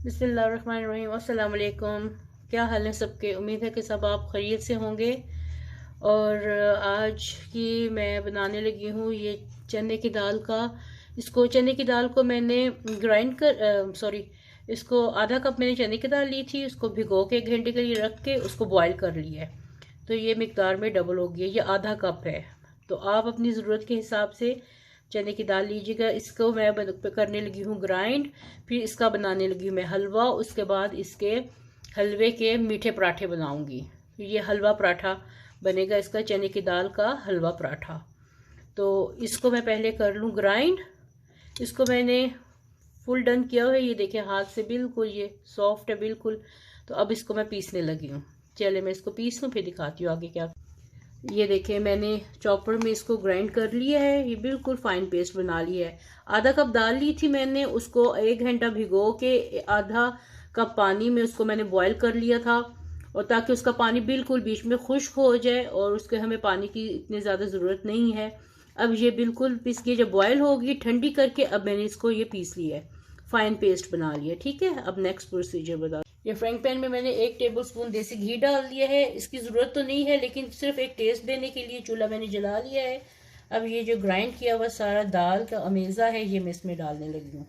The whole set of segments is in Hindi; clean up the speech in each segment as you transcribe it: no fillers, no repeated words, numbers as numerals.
बिस्मिल्लाहिर्रहमानिर्रहीम। अस्सलाम वालेकुम। क्या हाल है सबके? उम्मीद है कि सब आप खैरियत से होंगे। और आज की मैं बनाने लगी हूँ ये चने की दाल का। इसको चने की दाल को मैंने ग्राइंड कर सॉरी इसको आधा कप मैंने चने की दाल ली थी। उसको भिगो के 1 घंटे के लिए रख के उसको बॉईल कर लिया है। तो ये मिकदार में डबल हो गया, ये आधा कप है। तो आप अपनी ज़रूरत के हिसाब से चने की दाल लीजिएगा। इसको मैं करने लगी हूँ ग्राइंड। फिर इसका बनाने लगी हूँ मैं हलवा। उसके बाद इसके हलवे के मीठे पराठे बनाऊंगी। ये हलवा पराठा बनेगा, इसका चने की दाल का हलवा पराठा। तो इसको मैं पहले कर लूँ ग्राइंड। इसको मैंने फुल डन किया हुआ है, ये देखिए हाथ से बिल्कुल ये सॉफ्ट है बिल्कुल। तो अब इसको मैं पीसने लगी हूँ। चले मैं इसको पीस लूँ फिर दिखाती हूँ आगे क्या। ये देखें मैंने चॉपर में इसको ग्राइंड कर लिया है, ये बिल्कुल फाइन पेस्ट बना लिया है। आधा कप दाल ली थी मैंने, उसको 1 घंटा भिगो के आधा कप पानी में उसको मैंने बॉईल कर लिया था। और ताकि उसका पानी बिल्कुल बीच में खुश्क हो जाए, और उसके हमें पानी की इतनी ज़्यादा ज़रूरत नहीं है। अब ये बिल्कुल पीस के जब बॉयल होगी ठंडी करके, अब मैंने इसको ये पीस लिया है, फाइन पेस्ट बना लिया। ठीक है, अब नेक्स्ट प्रोसीजर बता। ये फ्राइंग पैन में मैंने 1 टेबलस्पून देसी घी डाल दिया है। इसकी ज़रूरत तो नहीं है, लेकिन सिर्फ एक टेस्ट देने के लिए चूल्हा मैंने जला लिया है। अब ये जो ग्राइंड किया हुआ सारा दाल का अमेज़ा है, ये मैं इसमें डालने लगी हूँ।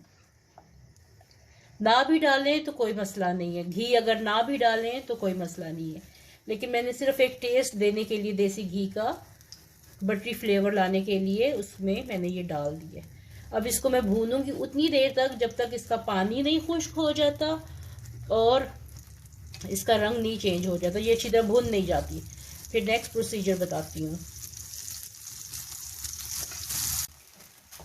ना भी डालें तो कोई मसला नहीं है, घी अगर ना भी डालें तो कोई मसला नहीं है, लेकिन मैंने सिर्फ एक टेस्ट देने के लिए देसी घी का बटरी फ्लेवर लाने के लिए उसमें मैंने ये डाल दिया। अब इसको मैं भूनूंगी उतनी देर तक जब तक इसका पानी नहीं खुश्क हो जाता और इसका रंग नहीं चेंज हो जाता, ये अच्छी तरह भून नहीं जाती। फिर नेक्स्ट प्रोसीजर बताती हूँ।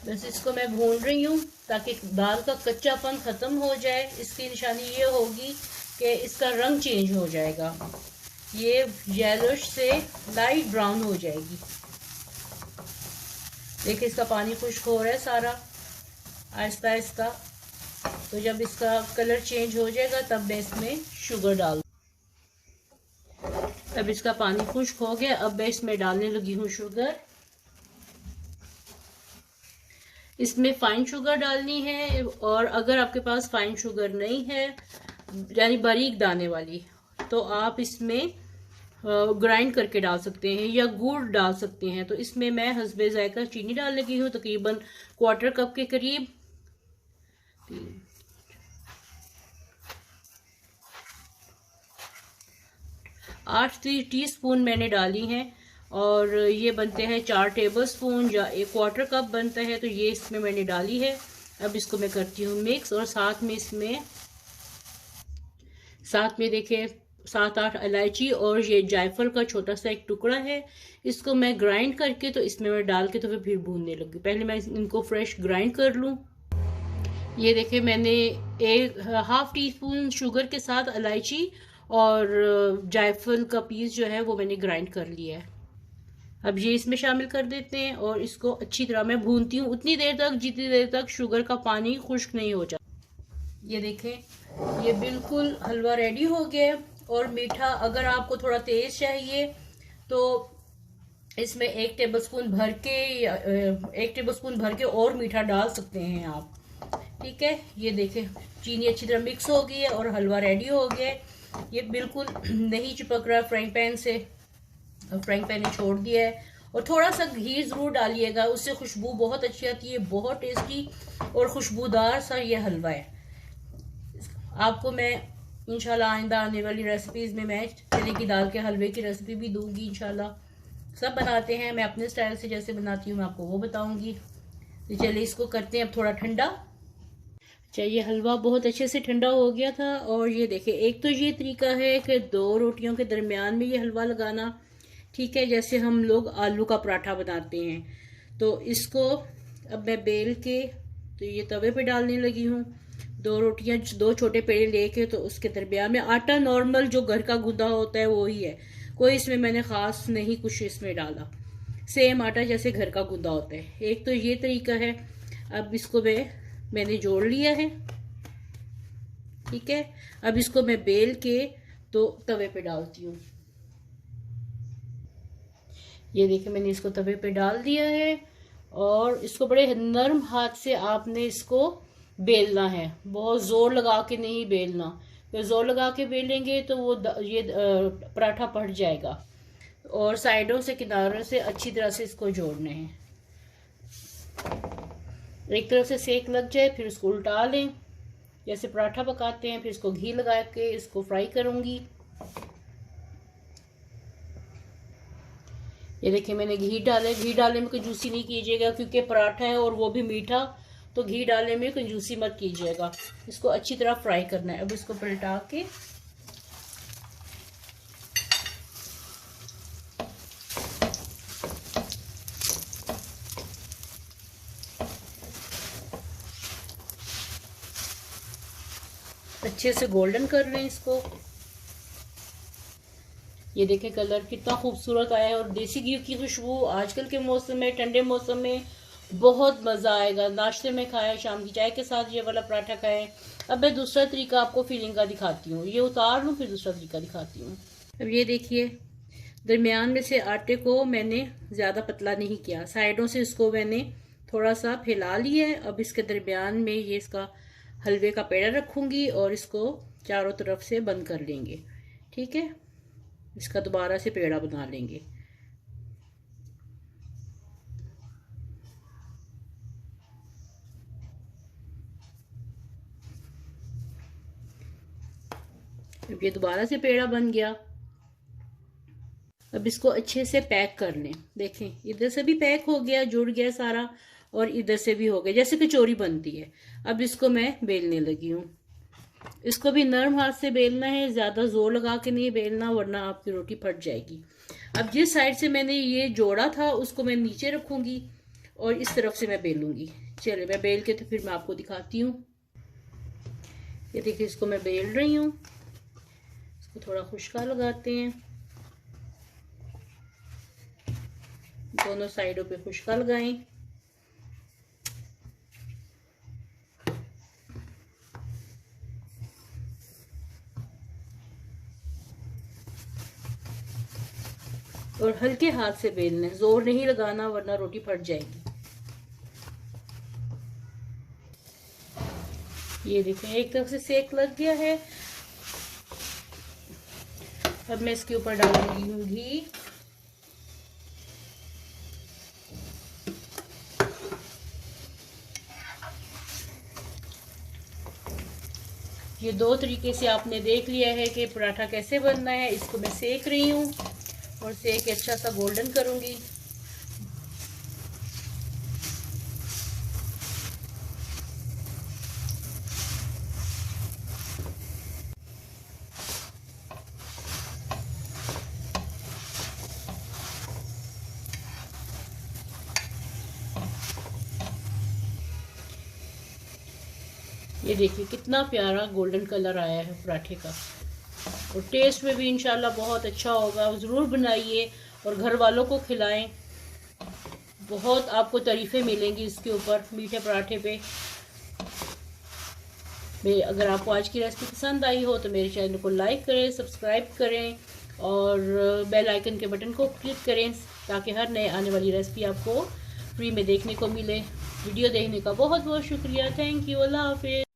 बस इसको मैं भून रही हूँ ताकि दाल का कच्चापन ख़त्म हो जाए। इसकी निशानी ये होगी कि इसका रंग चेंज हो जाएगा, ये येलोश से लाइट ब्राउन हो जाएगी। देखिए इसका पानी खुश्क हो रहा है सारा आहिस्ता आहिस्ता। तो जब इसका कलर चेंज हो जाएगा तब मैं इसमें शुगर डाल। अब इसका पानी खुश्क हो गया, अब मैं इसमें डालने लगी हूँ शुगर। इसमें फाइन शुगर डालनी है, और अगर आपके पास फाइन शुगर नहीं है यानी बारीक दाने वाली, तो आप इसमें ग्राइंड करके डाल सकते हैं या गुड़ डाल सकते हैं। तो इसमें मैं हस्बे जायका चीनी डाल लगी हूँ, तकरीबन 1/4 कप के करीब। 8 टीस्पून मैंने डाली हैं, और ये बनते हैं 4 टेबलस्पून या 1/4 कप बनता है, तो ये इसमें मैंने डाली है। अब इसको मैं करती हूँ मिक्स, और साथ में देखिए 7-8 इलायची और ये जायफल का छोटा सा एक टुकड़ा है, इसको मैं ग्राइंड करके तो इसमें मैं डाल के तो फिर भूनने लगी। पहले मैं इनको फ्रेश ग्राइंड कर लूँ। ये देखिए मैंने 1/2 टीस्पून शुगर के साथ इलायची और जायफल का पीस जो है वो मैंने ग्राइंड कर लिया है। अब ये इसमें शामिल कर देते हैं, और इसको अच्छी तरह मैं भूनती हूँ उतनी देर तक जितनी देर तक शुगर का पानी खुश्क नहीं हो जाता। ये देखें ये बिल्कुल हलवा रेडी हो गया। और मीठा अगर आपको थोड़ा तेज चाहिए तो इसमें 1 टेबलस्पून भर के और मीठा डाल सकते हैं आप। ठीक है, ये देखें चीनी अच्छी तरह मिक्स हो गई है और हलवा रेडी हो गया है। ये बिल्कुल नहीं चिपक रहा फ्राइंग पैन से, फ्राइंग पैन ने छोड़ दिया है। और थोड़ा सा घी ज़रूर डालिएगा, उससे खुशबू बहुत अच्छी आती है, बहुत टेस्टी और खुशबूदार सा ये हलवा है। आपको मैं इंशाल्लाह आइंदा आने वाली रेसिपीज़ में मैं चने की दाल के हलवे की रेसिपी भी दूंगी इंशाल्लाह। सब बनाते हैं, मैं अपने स्टाइल से जैसे बनाती हूँ मैं आपको वो बताऊंगी। तो चलिए इसको करते हैं अब थोड़ा ठंडा। अच्छा, ये हलवा बहुत अच्छे से ठंडा हो गया था। और ये देखिए एक तो ये तरीका है कि 2 रोटियों के दरमियान में ये हलवा लगाना। ठीक है, जैसे हम लोग आलू का पराठा बनाते हैं। तो इसको अब मैं बेल के तो ये तवे पे डालने लगी हूँ। 2 रोटियां 2 छोटे पेड़े लेके तो उसके दरमियान में आटा नॉर्मल जो घर का गूंदा होता है वो ही है, कोई इसमें मैंने ख़ास नहीं कुछ इसमें डाला, सेम आटा जैसे घर का गूंदा होता है। एक तो ये तरीका है। अब इसको मैंने जोड़ लिया है। ठीक है, अब इसको मैं बेल के तो तवे पे डालती हूँ। ये देखिए मैंने इसको तवे पे डाल दिया है, और इसको बड़े नरम हाथ से आपने इसको बेलना है, बहुत ज़ोर लगा के नहीं बेलना। तो ज़ोर लगा के बेलेंगे तो वो पराठा फट जाएगा। और साइडों से, किनारों से अच्छी तरह से इसको जोड़ने हैं। एक तरफ से सेक लग जाए फिर इसको उल्टा लें, जैसे पराठा पकाते हैं। फिर इसको घी लगा के इसको फ्राई करूँगी। ये देखिए मैंने घी डाले। घी डालने में कंजूसी नहीं कीजिएगा क्योंकि पराठा है और वो भी मीठा, तो घी डालने में कंजूसी मत कीजिएगा। इसको अच्छी तरह फ्राई करना है। अब इसको पलटा के अच्छे से गोल्डन कर लें इसको। ये देखें कलर कितना खूबसूरत आया है। और देसी घी की खुशबू आजकल के मौसम में, ठंडे मौसम में बहुत मज़ा आएगा। नाश्ते में खाएं, शाम की चाय के साथ ये वाला पराठा खाएं। अब मैं दूसरा तरीका आपको फिलिंग का दिखाती हूँ। ये उतार लूँ फिर दूसरा तरीका दिखाती हूँ। अब ये देखिए दरमियान में से आटे को मैंने ज़्यादा पतला नहीं किया, साइडों से इसको मैंने थोड़ा सा फैला लिया है। अब इसके दरमियान में ये इसका हलवे का पेड़ा रखूँगी और इसको चारों तरफ से बंद कर लेंगे। ठीक है, इसका दोबारा से पेड़ा बना लेंगे। अब ये दोबारा से पेड़ा बन गया। अब इसको अच्छे से पैक कर लें। देखें इधर से भी पैक हो गया, जुड़ गया सारा, और इधर से भी हो गया, जैसे कचौरी बनती है। अब इसको मैं बेलने लगी हूँ। इसको भी नरम हाथ से बेलना है, ज़्यादा जोर लगा के नहीं बेलना वरना आपकी रोटी फट जाएगी। अब जिस साइड से मैंने ये जोड़ा था उसको मैं नीचे रखूँगी और इस तरफ से मैं बेलूँगी। चलिए मैं बेल के तो फिर मैं आपको दिखाती हूँ। ये देखिए इसको मैं बेल रही हूँ। इसको थोड़ा खुश्का लगाते हैं, दोनों साइडों पे खुश्का लगाएं। और हल्के हाथ से बेलना है, जोर नहीं लगाना वरना रोटी फट जाएगी। ये देखें एक तरफ से सेक लग गया है। अब मैं इसके ऊपर डालूंगी हूँ घी। ये दो तरीके से आपने देख लिया है कि पराठा कैसे बनना है। इसको मैं सेक रही हूँ और सेक के अच्छा सा गोल्डन करूंगी। ये देखिए कितना प्यारा गोल्डन कलर आया है पराठे का, और टेस्ट में भी इंशाल्लाह बहुत अच्छा होगा। ज़रूर बनाइए और घर वालों को खिलाएं। बहुत आपको तारीफ़ें मिलेंगी इसके ऊपर, मीठे पराठे पे। अगर आपको आज की रेसिपी पसंद आई हो तो मेरे चैनल को लाइक करें, सब्सक्राइब करें और बेल आइकन के बटन को क्लिक करें ताकि हर नए आने वाली रेसिपी आपको फ्री में देखने को मिले। वीडियो देखने का बहुत बहुत शुक्रिया। Thank you. अल्लाह हाफिज़।